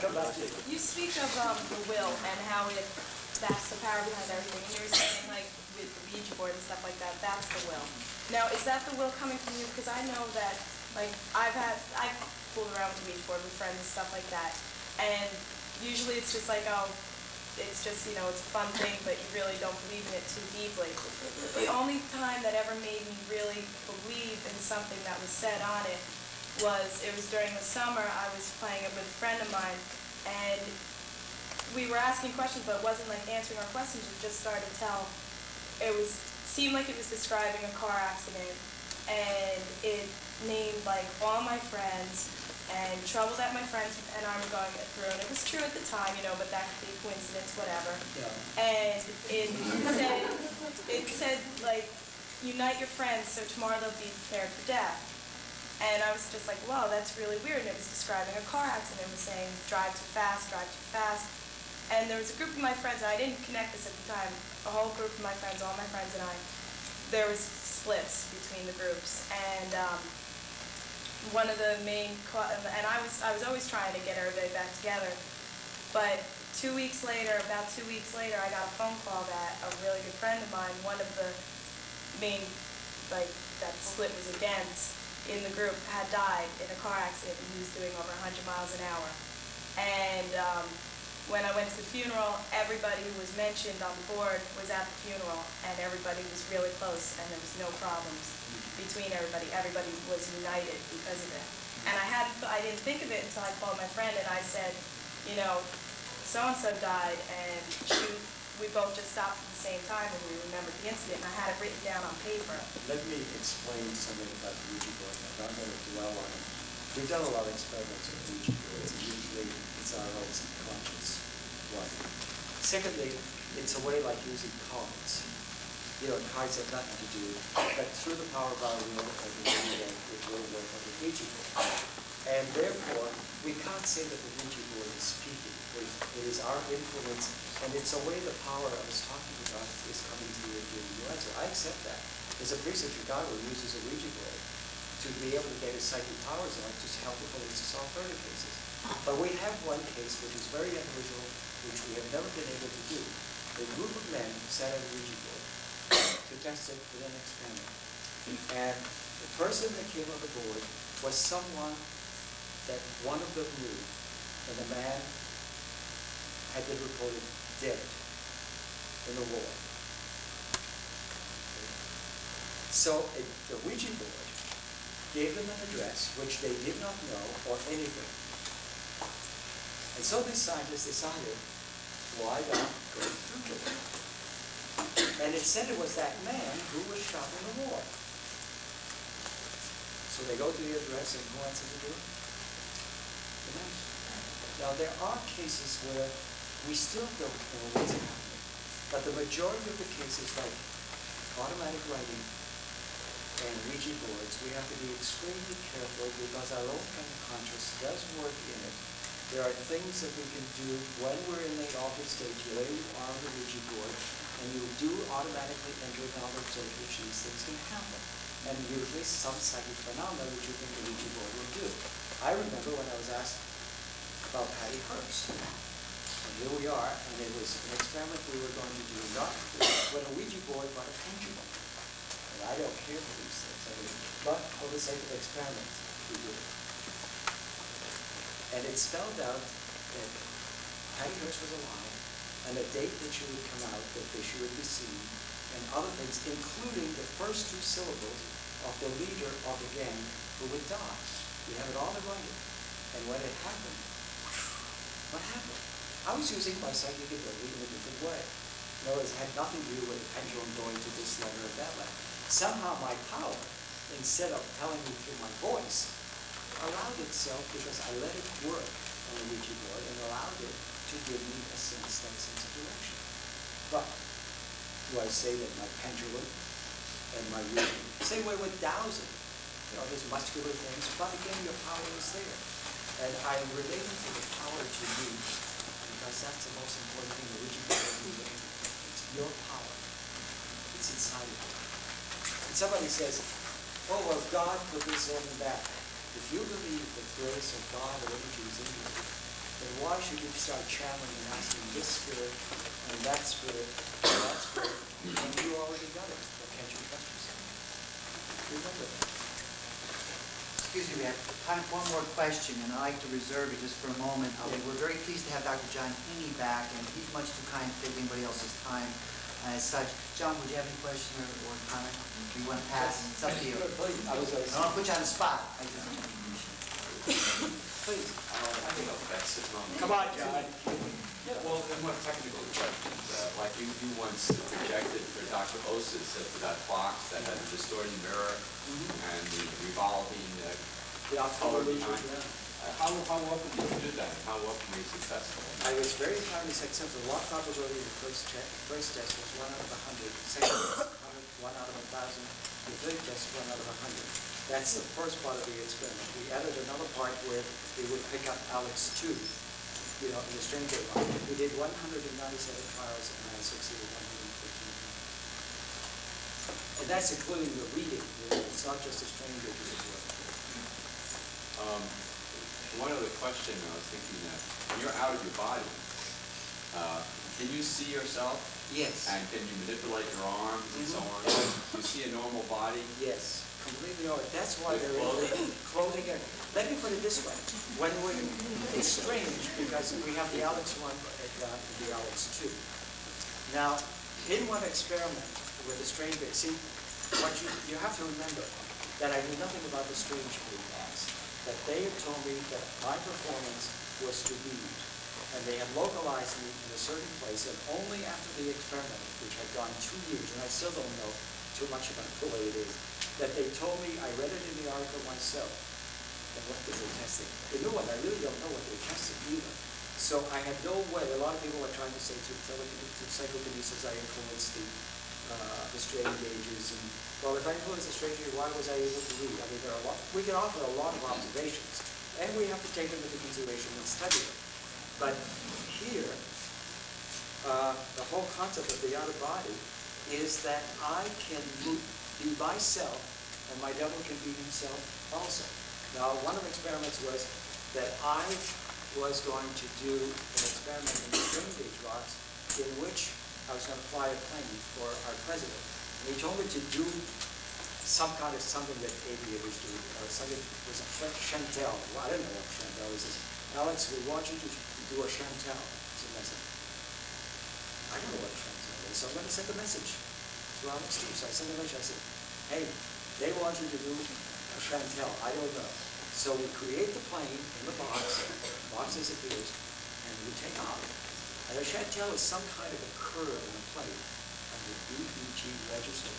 come back to you. You speak of the will and how that's the power behind everything. And you were saying, like, with the Ouija board and stuff like that, that's the will. Now, is that the will coming from you? Because I know that, like, I've fooled around with the Ouija board with friends and stuff like that. And usually it's just like, oh, it's just, you know, it's a fun thing, but you really don't believe in it too deeply. The only time that ever made me really believe in something that was said on it was during the summer. I was playing it with a friend of mine, and we were asking questions, but it wasn't like answering our questions. It just started to tell. Seemed like it was describing a car accident, and it named like all my friends and trouble that my friends and I were going through, and it was true at the time, you know, but that could be a coincidence, whatever. Yeah. And it said like, unite your friends so tomorrow they'll be prepared for death. And I was just like, wow, that's really weird. And it was describing a car accident. It was saying, drive too fast, drive too fast. And there was a group of my friends, and I didn't connect this at the time, a whole group of my friends, all my friends and I, there was splits between the groups. And one of the main, and I was always trying to get everybody back together, but about 2 weeks later, I got a phone call that a really good friend of mine, one of the main, like, that split was against in the group, had died in a car accident, and he was doing over 100 miles an hour. And when I went to the funeral, everybody who was mentioned on the board was at the funeral, and everybody was really close, and there was no problems between everybody. Everybody was united because of it. And I didn't think of it until I called my friend and I said, you know, so-and-so died, and we both just stopped at the same time and we remembered the incident, and I had it written down on paper. Let me explain something about the Ouija board. I'm not going to dwell on it. We've done a lot of experiments with Ouija boards, and usually it's our own subconscious one. Secondly, it's a way like using cards. You know, cards have nothing to do, but through the power of our will, it will work on the Ouija board. And therefore, we can't say that the Ouija board is speaking. It is our influence, and it's a way the power I was talking about is coming to you and giving you answer. I accept that. There's a priest in Chicago who uses a Ouija board to be able to get his psychic powers on to help the police to solve murder cases. But we have one case which is very unusual, which we have never been able to do. A group of men sat at a Ouija board to test it with an experiment. And the person that came on the board was someone that one of them knew, and the man had been reported dead in the war. So the Ouija board gave them an address which they did not know or anything. And so these scientists decided, why not go through with it? And it said it was that man who was shot in the war. So they go to the address, and who answers the door? The man. Now there are cases where we still don't know what's happening, but the majority of the cases, like automatic writing and Ouija boards, we have to be extremely careful because our own unconscious does work in it. There are things that we can do when we're in the altered state. There you are on the Ouija board, and you do automatically enter an altered state, which these things can happen. And usually some psychic phenomena which you think the Ouija board will do. I remember when I was asked about Patty Hearst. And here we are, and it was an experiment we were going to do, not with a Ouija board, but a pendulum. And I don't care for these things, but for the sake of experiment, we do it. And it spelled out that Patty Hearst was alive, and the date that she would come out, that she would be seen, and other things, including the first 2 syllables of the leader of the gang who would die. We have it all in writing. And when it happened, what happened? I was using my psychic ability in a different way. In other words, it had nothing to do with the pendulum going to this letter or that letter. Somehow my power, instead of telling me through my voice, allowed itself, because I let it work on the Ouija board and allowed it to give me a sense of direction. But do I say that my pendulum and my Ouija, same way with dowsing, you know, there's muscular things, but again, your power is there. And I'm relating to the power to you, because that's the most important thing the Ouija board is related to. It's your power. It's inside of you. And somebody says, oh, well, God put this on that. If you believe the grace of God or energy is in you, then why should you start channeling and asking this spirit and that spirit and that spirit when you already got it? But can't you trust yourself? Remember that. Excuse me, we have time for one more question, and I'd like to reserve it just for a moment. We're very pleased to have Dr. John Heaney back, and he's much too kind to take anybody else's time as such. John, would you have any question or comment? Do you want to pass? It's up to you. Please. I don't want to put you on the spot. Please. I think that's it. Come on, John. Well, and more technical questions. Like you once projected for Dr. Osis for that box that had the distorting mirror and the revolving The color optometry, behind. yeah. How often did you do that? How often were you successful? I was very highly successful. The lock probability of the first test was 1 out of 100. Second test, 1 out of 1,000. The third test, 1 out of 100. That's the first part of the experiment. We added another part where we would pick up Alex 2, in the strain gate line. We did 197 trials and I succeeded 115. And that's including the reading. It's not just the strain gauges as well. One other question I was thinking that when you're out of your body, can you see yourself? Yes. And can you manipulate your arms and so on? Do you see a normal body? Yes, completely all right. That's why they're in clothing. Let me put it this way. It's strange because we have the Alex 1 and the Alex 2. Now, in one experiment with the strain gauge, see, what you have to remember that I knew nothing about the strange gauge box. That they had told me that my performance was to read. And they had localized me in a certain place, and only after the experiment, which had gone 2 years, and I still don't know too much about the way it is, that they told me, I read it in the article myself, and what they were testing. The new one, I really don't know what they tested either. So I had no way. A lot of people are trying to say to psychokinesis, I influenced the strain gauges. And, well, if I influenced the strain gauge, why was I able to read? I mean, we can offer a lot of observations, and we have to take them into consideration and study them. But here, the whole concept of the outer body is that I can be myself, and my devil can be himself also. Now, one of the experiments was that I was going to do an experiment in the strain gauge box in which I was going to fly a plane for our president. And he told me to do something that aviators do, something that was a Chantel. Well, I didn't know what Chantel is. He says, Alex, we want you to do a Chantel. I said, I don't know what a Chantel is, so I'm going to send a message to Alex too. So I sent a message. I said, hey, they want you to do a Chantel. I don't know. So we create the plane in the box disappears, and we take off. And a Chantel is some kind of a curve in a plate, and the EEG registers.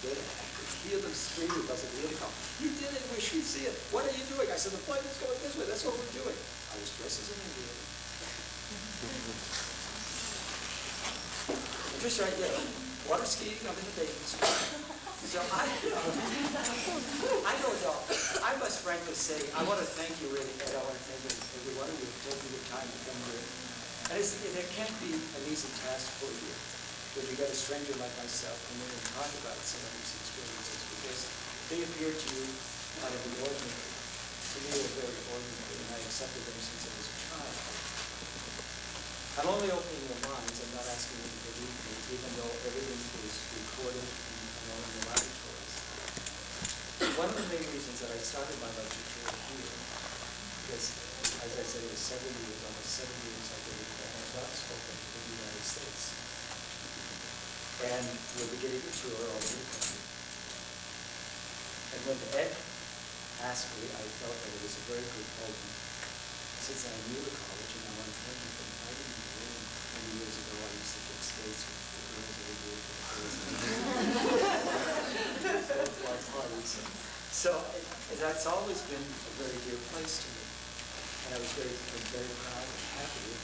Get it? I could hear them screaming because of the intercom. You did it, we should see it. What are you doing? I said, the plane is going this way. That's what we're doing. I was dressed as an Indian. Just right there. Water skiing, I'm in the bathing suit. So I don't know. I must frankly say, I want to thank you really, Ed. I want to thank every one of you for taking the time to come here. And it can't be an easy task for you when you get a stranger like myself and then talk about some of these experiences because they appear to you out of the ordinary. To me, they're very ordinary, and I accepted them since I was a child. I'm only opening your minds. I'm not asking you to believe me, even though everything is recorded in the laboratories. One of the main reasons that I started my lecture tour here, because, as I said, it was 7 years, almost 7 years I've been not spoken in the United States. And we're beginning a tour all over the country. And when Ed asked me, I felt that it was a very good program. Since I knew the college, and I want to thank you for inviting me here. Many years ago, I used to take skates with the girls over here for the parties. So that's always been a very dear place to me. And I was very proud and happy and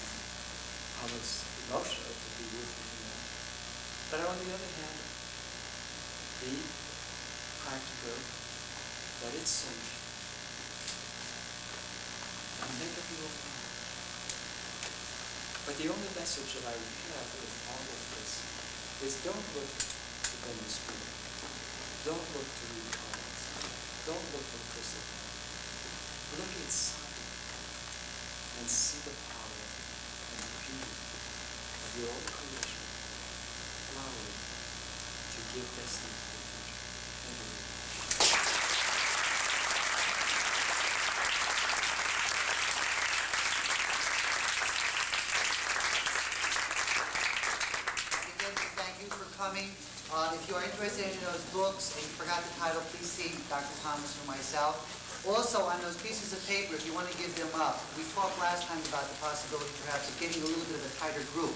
almost emotional to be with you now. But on the other hand, be practical, let it sink, and make up your own mind. But the only message that I have with all of this is don't look to go to school. Don't look to read cards. Don't look for crystal. Look inside. and see the power and the beauty of your own creation flowering to give destiny to the future. Thank you. Again, thank you for coming. If you are interested in those books and you forgot the title, please see Dr. Thomas or myself. Also, on those pieces of paper, if you want to give them up, we talked last time about the possibility perhaps of getting a little bit of a tighter group.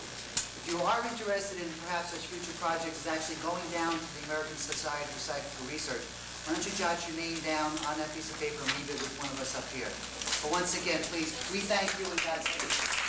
If you are interested in perhaps such future projects, is actually going down to the American Society for Psychical Research. Why don't you jot your name down on that piece of paper and leave it with one of us up here. But once again, please, we thank you and Godspeed.